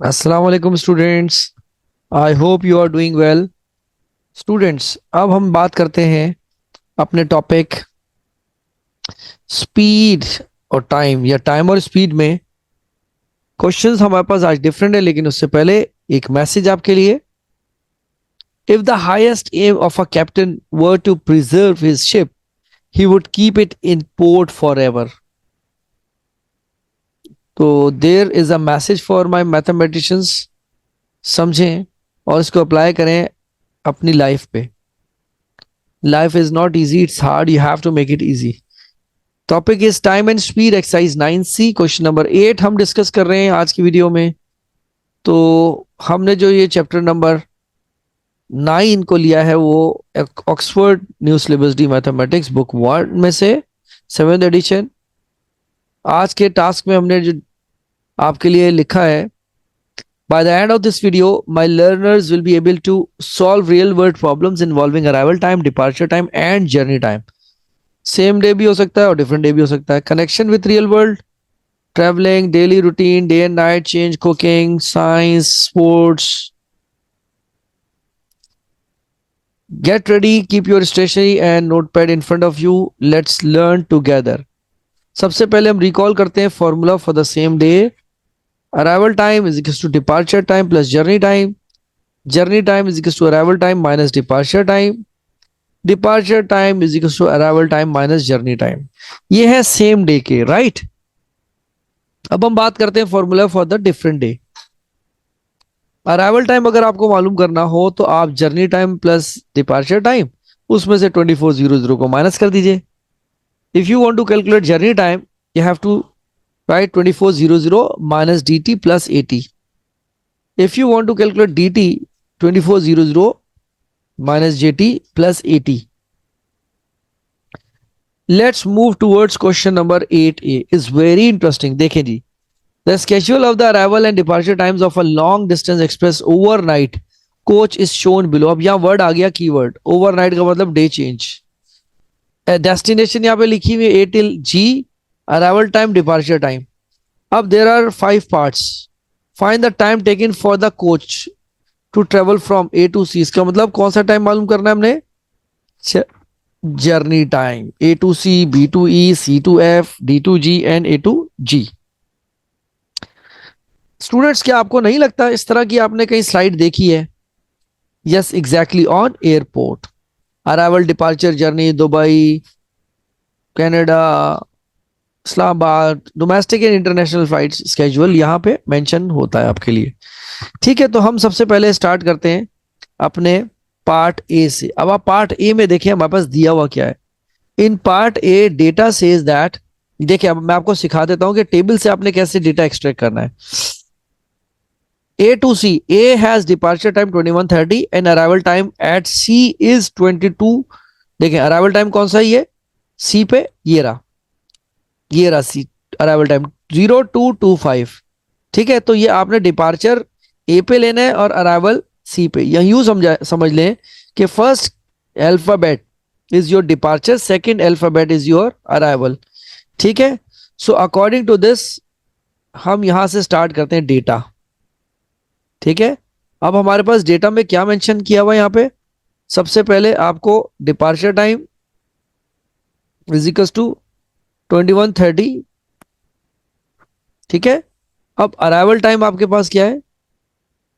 अस्सलाम वालेकुम students. I hope you are doing well. Students, अब हम बात करते हैं अपने टॉपिक स्पीड और टाइम, या टाइम और स्पीड में क्वेश्चंस हमारे पास आज डिफरेंट है, लेकिन उससे पहले एक मैसेज आपके लिए। If the highest aim of a captain were to preserve his ship, he would keep it in port forever. तो there is a message for my mathematicians. समझें और इसको अप्लाई करें अपनी लाइफ पे। Life is not easy, it's hard, you have to make it easy. Topic is time and speed, exercise 9C, question number 8 हम discuss कर रहे हैं आज की वीडियो में। तो हमने जो ये चैप्टर नंबर 9 को लिया है वो Oxford new syllabus D mathematics book 1 में से 7th एडिशन। आज के टास्क में हमने जो आपके लिए लिखा है, by the end of this video my learners will be able to solve real world problems involving arrival time, departure time and journey time। Same day भी हो सकता है और डिफरेंट डे भी हो सकता है। Connection with real world, travelling, daily routine, day and night change, cooking, science, sports. Get ready, keep your stationery and notepad in front of you, let's learn together. सबसे पहले हम रिकॉल करते हैं formula for the same day. Arrival time is equal to departure time plus journey time. Journey time is equal to arrival time minus departure time. Departure time is equal to arrival time minus journey time. ये है same day के, right. अब हम बात करते हैं formula for the different day. Arrival time अगर आपको मालूम करना हो तो आप journey time plus departure time, उसमें से 2400 को माइनस कर दीजिए। If you want to calculate journey time, you have to write 2400 minus dt plus 80। If you want to calculate dt, 2400 minus jt plus 80। Let's move towards question number 8A is very interesting. देखें जी, the schedule of the arrival and departure times of a long distance express overnight coach is shown below। अब यहाँ word आ गया, keyword overnight का मतलब day change. Destination यहाँ पे लिखी हुई है A till G, arrival time, departure time. अब there are 5 parts. Find the time taken for the coach to travel from A to C। इसका मतलब कौन सा टाइम मालूम करना है हमने? Journey time, A to C, B to E, C to F, D to G and A to G। Students, क्या आपको नहीं लगता इस तरह की आपने कहीं स्लाइड देखी है? Yes, exactly, on airport. Arrival, departure, journey, Dubai, Canada, Islamabad, domestic and international flights schedule यहाँ पे मेंशन होता है आपके लिए। ठीक है, तो हम सबसे पहले स्टार्ट करते हैं अपने पार्ट ए से। अब आप पार्ट ए में देखिए हमारे पास दिया हुआ क्या है। In part A data says that, देखिए अब मैं आपको सिखा देता हूं कि टेबल से आपने कैसे डेटा एक्सट्रैक्ट करना है। A to C. A has departure time 21:30 and arrival time at C is 22। देखें अराइवल टाइम कौन सा है ये? C पे, ये रहा C अराइवल टाइम 0225। ठीक है, तो ये आपने डिपार्चर A पे लेना है और अराइवल C पे। या यूं समझ लें कि first alphabet is your departure, second alphabet is your arrival. ठीक है, सो अकॉर्डिंग टू दिस हम यहां से स्टार्ट करते हैं डेटा। ठीक है, अब हमारे पास डेटा में क्या मेंशन किया हुआ है यहाँ पे? सबसे पहले आपको डिपार्चर टाइम इजिकल्स टू 21:30। ठीक है, अब अराइवल टाइम आपके पास क्या है?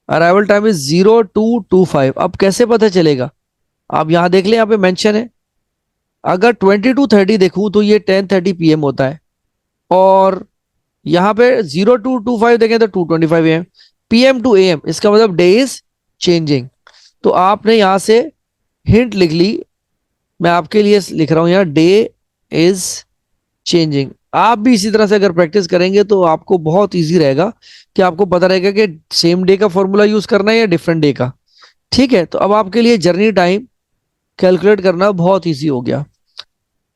Arrival time is 0225। अब कैसे पता चलेगा? आप यहां देख लें, यहाँ पे मेंशन है। अगर 22:30 देखूं तो ये 10:30 PM होता है, और यहाँ पे 0225 देखें तो 2:25 AM। PM टू AM इसका मतलब डे इज चेंजिंग। तो आपने यहां से हिंट लिख ली, मैं आपके लिए लिख रहा हूं यहाँ, डे इज चेंजिंग। आप भी इसी तरह से अगर प्रैक्टिस करेंगे तो आपको बहुत इजी रहेगा कि आपको पता रहेगा कि सेम डे का फॉर्मूला यूज करना है या डिफरेंट डे का। ठीक है, तो अब आपके लिए जर्नी टाइम कैलकुलेट करना बहुत इजी हो गया।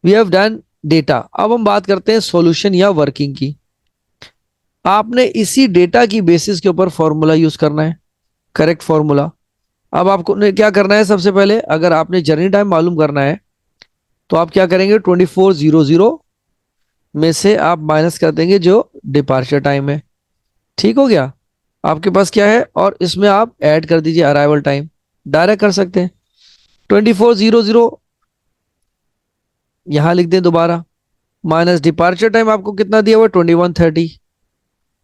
We have done data. अब हम बात करते हैं सॉल्यूशन या वर्किंग की। आपने इसी डेटा की बेसिस के ऊपर फॉर्मूला यूज करना है, करेक्ट फॉर्मूला। अब आपको क्या करना है? सबसे पहले अगर आपने जर्नी टाइम मालूम करना है तो आप क्या करेंगे? 2400 में से आप माइनस कर देंगे जो डिपार्चर टाइम है। ठीक हो गया। आपके पास क्या है, और इसमें आप ऐड कर दीजिए अराइवल टाइम, डायरेक्ट कर सकते हैं। 24:00 यहां लिख दें दोबारा, माइनस डिपार्चर टाइम आपको कितना दिया हुआ है, 21:30,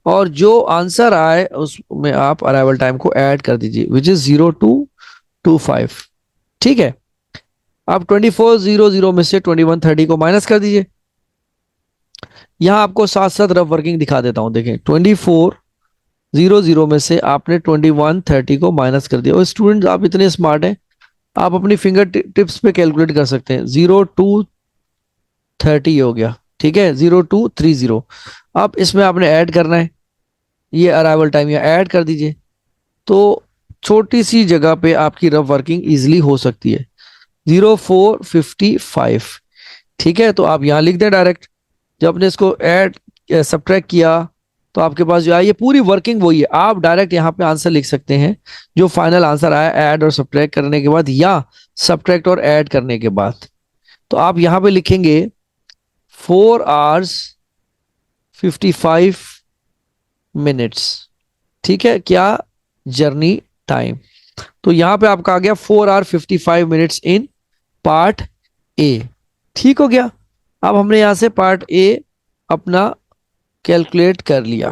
और जो आंसर आए उसमें आप अराइवल टाइम को ऐड कर दीजिए, विच इज 0225। ठीक है, आप 24:00 में से 21:30 को माइनस कर दीजिए। यहां आपको साथ साथ रफ वर्किंग दिखा देता हूं, देखें 24:00 में से आपने 21:30 को माइनस कर दिया। और स्टूडेंट्स आप इतने स्मार्ट हैं, आप अपनी फिंगर टिप्स पे कैलकुलेट कर सकते हैं। 0230 हो गया, ठीक है, 0230। अब इसमें आपने ऐड करना है ये अराइवल टाइम, या ऐड कर दीजिए, तो छोटी सी जगह पे आपकी रफ वर्किंग इजिली हो सकती है। 0455, ठीक है, तो आप यहां लिख दें डायरेक्ट। जब आपने इसको ऐड सब्ट्रैक्ट किया तो आपके पास जो है ये पूरी वर्किंग वही है। आप डायरेक्ट यहाँ पे आंसर लिख सकते हैं जो फाइनल आंसर आया ऐड और सब्ट्रैक्ट करने के बाद, या सब्ट्रैक्ट और ऐड करने के बाद। तो आप यहाँ पे लिखेंगे 4 hours 55 minutes, ठीक है, क्या जर्नी टाइम। तो यहां पे आपका आ गया 4 hour 55 minutes in part A. ठीक हो गया। अब हमने यहां से पार्ट ए अपना कैलकुलेट कर लिया।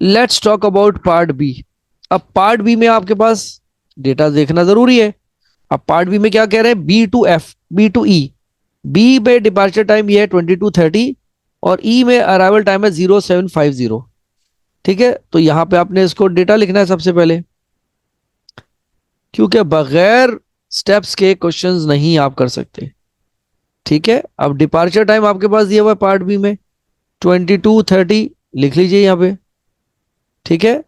Let's talk about part B. अब पार्ट बी में आपके पास डेटा देखना जरूरी है। अब पार्ट बी में क्या कह रहे हैं, बी टू ई। बी में डिपार्चर टाइम ये है 22:30, और ई में अराइवल टाइम है 0750। ठीक है, तो यहां पे आपने इसको डेटा लिखना है सबसे पहले, क्योंकि बगैर स्टेप्स के क्वेश्चंस नहीं आप कर सकते। ठीक है, अब डिपार्चर टाइम आपके पास दिया हुआ है पार्ट बी में 22:30, लिख लीजिए यहां पे। ठीक है,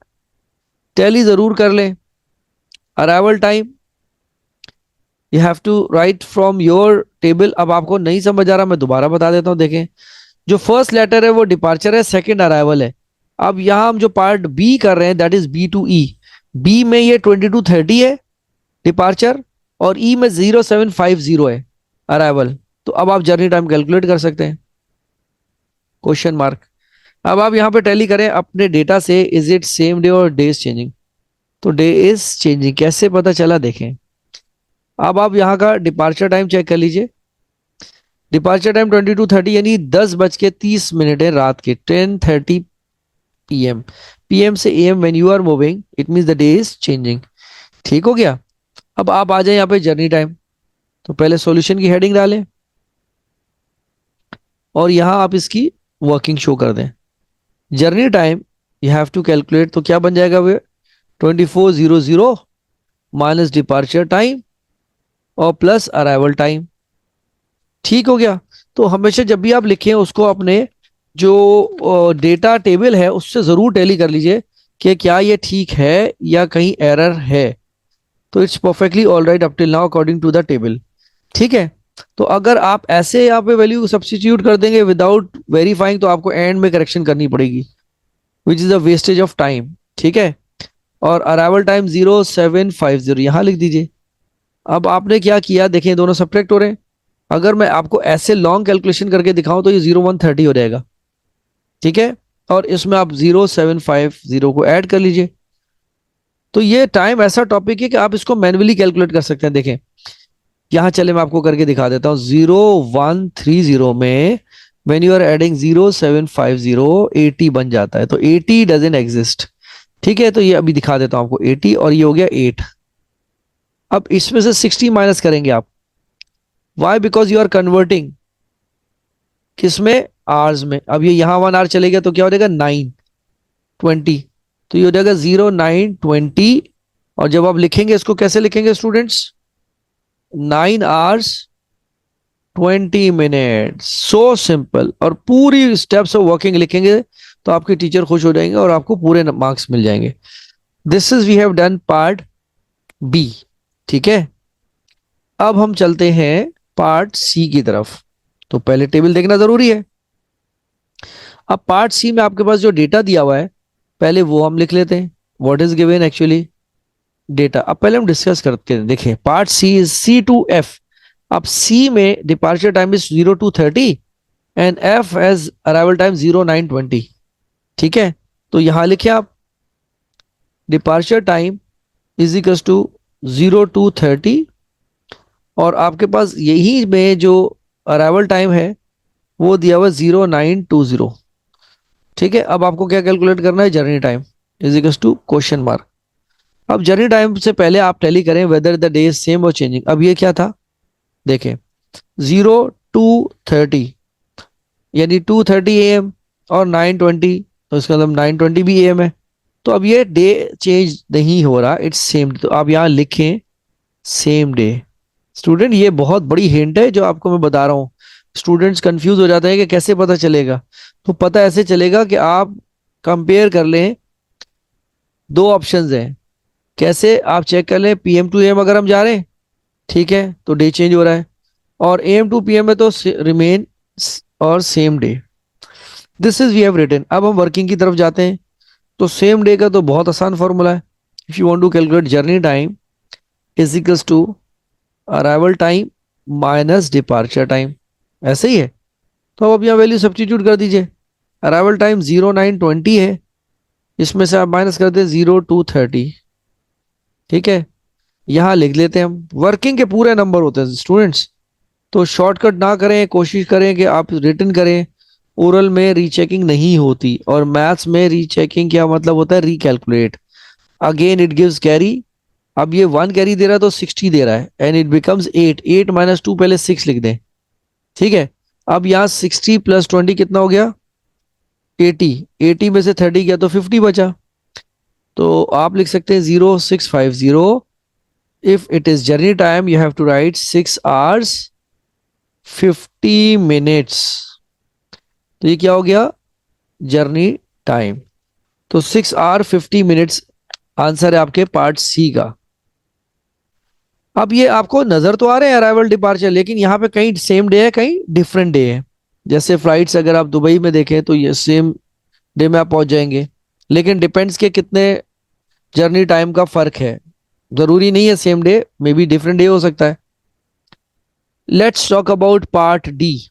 टैली जरूर कर लें। Arrival time you have to write from your table. अब आपको नहीं समझ आ रहा, मैं दोबारा बता देता हूं। देखें, जो फर्स्ट लेटर है वो डिपार्चर है, सेकंड अराइवल है। अब यहां हम जो पार्ट बी कर रहे हैं that is B to E. B में ये 22:30 है डिपार्चर, और ई में 0750 है अराइवल। तो अब आप जर्नी टाइम कैलकुलेट कर सकते हैं, क्वेश्चन मार्क। अब आप यहां पे टैली करें अपने डेटा से, इज इट सेम डे और डे इज चेंजिंग। तो डे इज चेंजिंग कैसे पता चला, देखें। अब आप यहाँ का डिपार्चर टाइम चेक कर लीजिए। डिपार्चर टाइम 22:30 यानी 10:30 है रात के, 10:30 PM। PM से AM when you are moving it means the day is changing. ठीक हो गया। अब आप आ जाए यहाँ पे जर्नी टाइम। तो पहले सॉल्यूशन की हेडिंग डालें और यहाँ आप इसकी वर्किंग शो कर दें। Journey time you have to calculate, तो क्या बन जाएगा वे 24:00 माइनस डिपार्चर टाइम और प्लस अराइवल टाइम। ठीक हो गया। तो हमेशा जब भी आप लिखें उसको अपने जो डेटा टेबल है उससे जरूर टैली कर लीजिए कि क्या ये ठीक है या कहीं एरर है। तो it's perfectly all right up till now according to the table. ठीक है, तो अगर आप ऐसे यहाँ पे वैल्यू सब्स्टिट्यूट कर देंगे विदाउट वेरीफाइंग तो आपको एंड में करेक्शन करनी पड़ेगी, which is a wastage of time. ठीक है, और अराइवल टाइम 0750 यहां लिख दीजिए। अब आपने क्या किया, देखें दोनों सब्ट्रैक्ट हो रहे हैं। अगर मैं आपको ऐसे लॉन्ग कैलकुलेशन करके दिखाऊं तो ये 0130 हो जाएगा। ठीक है, और इसमें आप 0750 को ऐड कर लीजिए। तो ये टाइम ऐसा टॉपिक है कि आप इसको मैन्युअली कैलकुलेट कर सकते हैं। देखें यहां चले मैं आपको करके दिखा देता हूं। 0130 में व्हेन यू आर एडिंग 0750 80 बन जाता है, तो 80 डजंट एग्जिस्ट। ठीक है, तो ये अभी दिखा देता हूं आपको 80, और ये हो गया 8। अब इसमें से 60 माइनस करेंगे आप। Why, because you are converting किसमें, आवर्स में। अब ये यहां 1 आवर चलेगा तो क्या हो जाएगा 9:20, तो ये हो जाएगा 0920। और जब आप लिखेंगे इसको कैसे लिखेंगे students, 9 hours 20 minutes। So simple, और पूरी स्टेप्स ऑफ वर्किंग लिखेंगे तो आपके टीचर खुश हो जाएंगे और आपको पूरे मार्क्स मिल जाएंगे। This is we have done part B. ठीक है, अब हम चलते हैं पार्ट सी की तरफ। तो पहले टेबल देखना जरूरी है। अब पार्ट सी में आपके पास जो डेटा दिया हुआ है पहले वो हम लिख लेते हैं। What is given actually data. अब पहले हम डिस्कस करके देखें। Part C is C to F। अब सी में departure time is 0230 and F as arrival time 0920। ठीक है, तो यहां लिखे आप departure time is equal to 0230 और आपके पास यही में जो अराइवल टाइम है वो दिया हुआ 0920। ठीक है, अब आपको क्या कैलकुलेट करना है, journey time is equal to question mark. अब जर्नी टाइम से पहले आप टैली करें वेदर द डे सेम और चेंजिंग। अब ये क्या था, देखें 0230 यानी 2:30 AM और 9:20, तो इसका मतलब 9:20 भी AM है। तो अब ये डे चेंज नहीं हो रहा, इट्स सेम। तो आप यहाँ लिखें सेम डे। स्टूडेंट ये बहुत बड़ी हिंट है जो आपको मैं बता रहा हूँ। स्टूडेंट्स कंफ्यूज हो जाते हैं कि कैसे पता चलेगा। तो पता ऐसे चलेगा कि आप कंपेयर कर लें, दो ऑप्शंस हैं। कैसे आप चेक कर लें, PM टू AM अगर हम जा रहे हैं, ठीक है, तो डे चेंज हो रहा है, और AM टू PM में तो रिमेन और same day. This is we have written. अब हम वर्किंग की तरफ जाते हैं। तो सेम डे का तो बहुत आसान फॉर्मूला है। If you want to calculate journey time is equals to arrival time minus departure time, ऐसे ही है। तो अब यहाँ वैल्यू सब्स्टिट्यूट कर दीजिए। अराइवल टाइम 0920 है, इसमें से आप माइनस कर दें 0230। ठीक है, यहाँ लिख लेते हैं हम। वर्किंग के पूरे नंबर होते हैं स्टूडेंट्स, तो शॉर्टकट ना करें, कोशिश करें कि आप रिटन करें। ओरल में रीचेकिंग नहीं होती, और मैथ्स में रीचेकिंग क्या मतलब होता है, recalculate again it gives carry. अब ये 1 कैरी दे रहा है तो 60 दे रहा है, एंड इट बिकम्स 8। 8 माइनस 2 पहले 6 लिख दें। ठीक है, अब यहाँ 60 प्लस 20 कितना हो गया, 80। 80 में से 30 गया तो 50 बचा। तो आप लिख सकते हैं 0650। If it is journey time you have to write 6 hours 50 minutes। तो ये क्या हो गया, जर्नी टाइम। तो 6 hour 50 minutes आंसर है आपके पार्ट सी का। अब ये आपको नजर तो आ रहे हैं अराइवल डिपार्चर, लेकिन यहाँ पे कहीं सेम डे है कहीं डिफरेंट डे है। जैसे फ्लाइट्स अगर आप दुबई में देखें तो ये सेम डे में आप पहुंच जाएंगे, लेकिन डिपेंड्स के कितने जर्नी टाइम का फर्क है। जरूरी नहीं है same day, may be different day हो सकता है। Let's talk about part D.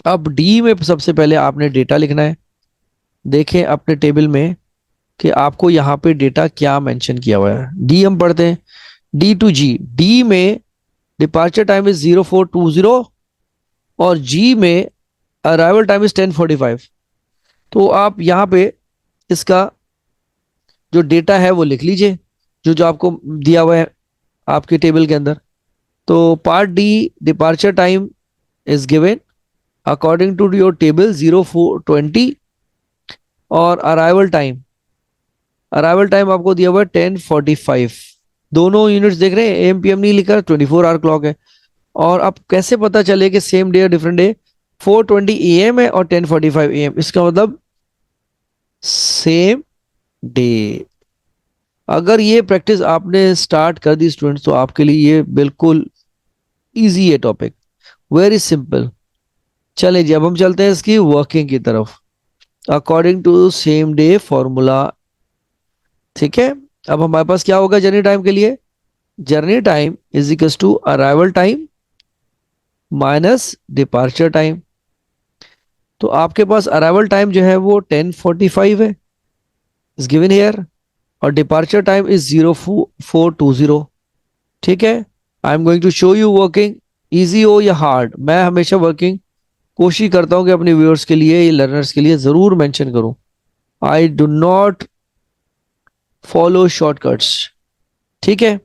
अब डी में सबसे पहले आपने डेटा लिखना है। देखें अपने टेबल में कि आपको यहाँ पे डेटा क्या मेंशन किया हुआ है। डी हम पढ़ते हैं, डी टू जी। डी में डिपार्चर टाइम इज 0420 और जी में अराइवल टाइम इज 10:45। तो आप यहाँ पे इसका जो डेटा है वो लिख लीजिए, जो जो आपको दिया हुआ है आपके टेबल के अंदर। तो part D departure time is given according to your table 0420, और अराइवल टाइम आपको दिया हुआ है 10:45। दोनों यूनिट्स देख रहे हैं, एम पी एम नहीं लिखा, 24 hour क्लॉक है। और अब कैसे पता चले कि सेम डे और डिफरेंट डे, 4:20 AM है और 10:45 AM, इसका मतलब सेम डे। अगर ये प्रैक्टिस आपने स्टार्ट कर दी स्टूडेंट्स, तो आपके लिए ये बिल्कुल इजी है टॉपिक, वेरी सिंपल। चले जी, अब हम चलते हैं इसकी वर्किंग की तरफ according to same day formula. ठीक है, अब हमारे पास क्या होगा जर्नी टाइम के लिए, journey time is equal to arrival time minus departure time. तो आपके पास अराइवल टाइम जो है वो 10:45 है, इज गिवन हियर, और डिपार्चर टाइम इज 0420। ठीक है, I am going to show you working, easy हो या हार्ड। मैं हमेशा वर्किंग कोशिश करता हूं कि अपने व्यूअर्स के लिए, लर्नर्स के लिए जरूर मेंशन करूं। I do not follow shortcuts. ठीक है,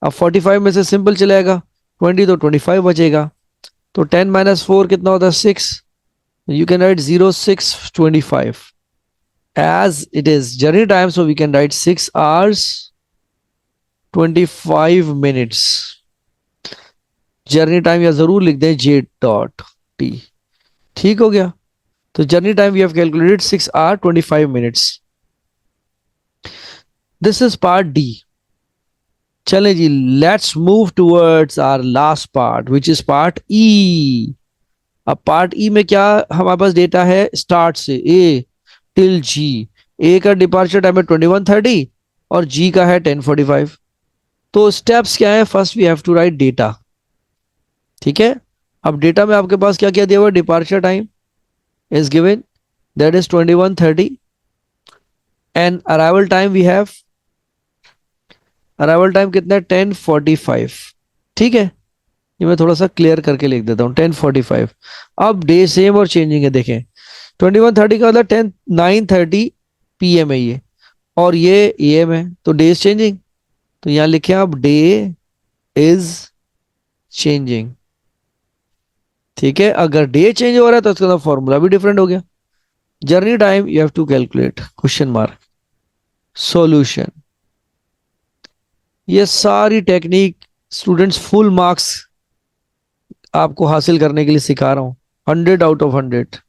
अब 45 में से सिंपल चलेगा, 20 तो 25 बचेगा। तो 10 माइनस 4 कितना होता है, 6। You can write 0625 as it is journey time, so we can write 6 hours 25 minutes। Journey time या जरूर लिख दें J.T। ठीक हो गया, तो journey time we have calculated 6 hour 25 minutes। This is part D. चलें जी, let's move towards our last part which is part E. अब पार्ट ई में क्या हमारे पास डेटा है, स्टार्ट से ए टिल जी। ए का डिपार्चर टाइम है 21:30 और जी का है 10:45। तो स्टेप्स क्या है, first we have to write data. ठीक है, अब डेटा में आपके पास क्या क्या दिया हुआ है, departure time is given that is 21:30 and arrival time we have, arrival time कितना है 10:45। ठीक है, ये मैं थोड़ा सा क्लियर करके लिख देता हूँ 10:45। अब डे सेम और चेंजिंग है, देखें 21:30 का मतलब 9:30 PM है ये, और ये AM है, तो डे इज चेंजिंग। तो यहां लिखे आप डे इज चेंजिंग। ठीक है, अगर डे चेंज हो रहा है तो उसका फॉर्मूला भी डिफरेंट हो गया। Journey time you have to calculate, question mark, solution. ये सारी टेक्निक स्टूडेंट्स फुल मार्क्स आपको हासिल करने के लिए सिखा रहा हूं, 100 out of 100।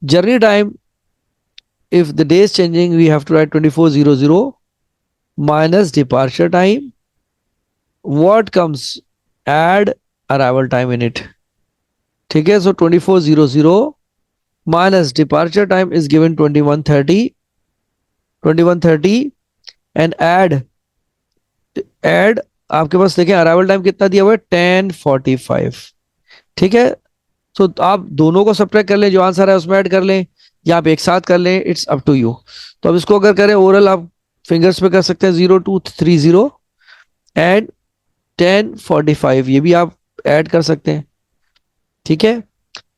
Journey time, if the day is changing we have to write 24:00 minus departure time. What comes? Add arrival time in it. ठीक है, so 24:00 minus departure time is given 21:30 and add आपके पास देखें arrival time कितना दिया हुआ है 10:45। ठीक है, तो आप दोनों को सब्ट्रैक्ट कर लें, जो आंसर है उसमें ऐड कर लें, या आप एक साथ कर लें, इट्स अप टू यू। तो अब इसको अगर करें ओरल, आप फिंगर्स पे कर सकते हैं 0230 एंड 10:45, ये भी आप ऐड कर सकते हैं। ठीक है,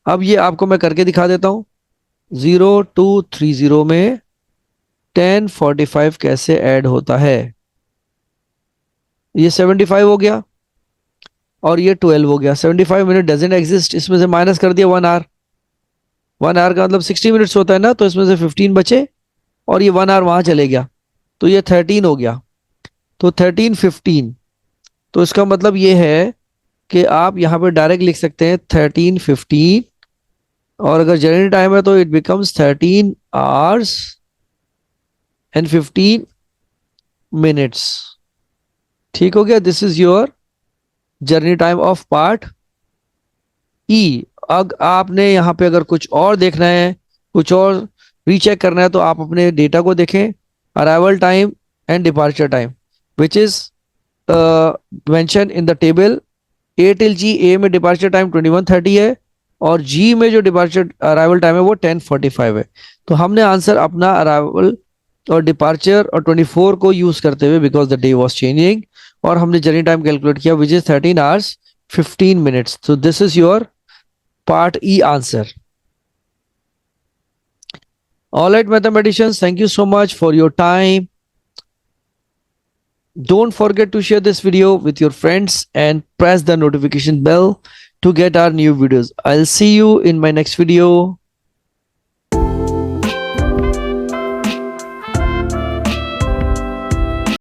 अब ये आपको मैं करके दिखा देता हूं, 0230 में 10:45 कैसे ऐड होता है। ये 75 हो गया और ये 12 हो गया। 75 मिनट डजेंट एग्जिस्ट, इसमें से माइनस कर दिया 1 आवर। 1 आवर का मतलब 60 मिनट्स होता है ना, तो इसमें से 15 बचे और ये 1 आवर वहां चले गया, तो ये 13 हो गया। तो 13:15, तो इसका मतलब ये है कि आप यहाँ पे डायरेक्ट लिख सकते हैं 13:15, और अगर जर्नी टाइम है तो it becomes 13 hours and 15 minutes। ठीक हो गया, this is your journey time of part E. अब आपने यहाँ पे अगर कुछ और देखना है, कुछ और रीचेक करना है, तो आप अपने डेटा को देखें, arrival time and departure time which is mentioned in the table. A till G, A में डिपार्चर टाइम 21:30 है, और जी में जो डिपार्चर अराइवल टाइम है वो 10:45 है। तो हमने आंसर अपना अराइवल और डिपार्चर और 24 को यूज करते हुए, because the day was changing, और हमने जर्नी टाइम कैलकुलेट किया which is 13 hours 15 minutes। so this is your part E answer. All right, mathematicians, thank you so much for your time. Don't forget to share this video with your friends and press the notification bell to get our new videos. I'll see you in my next video.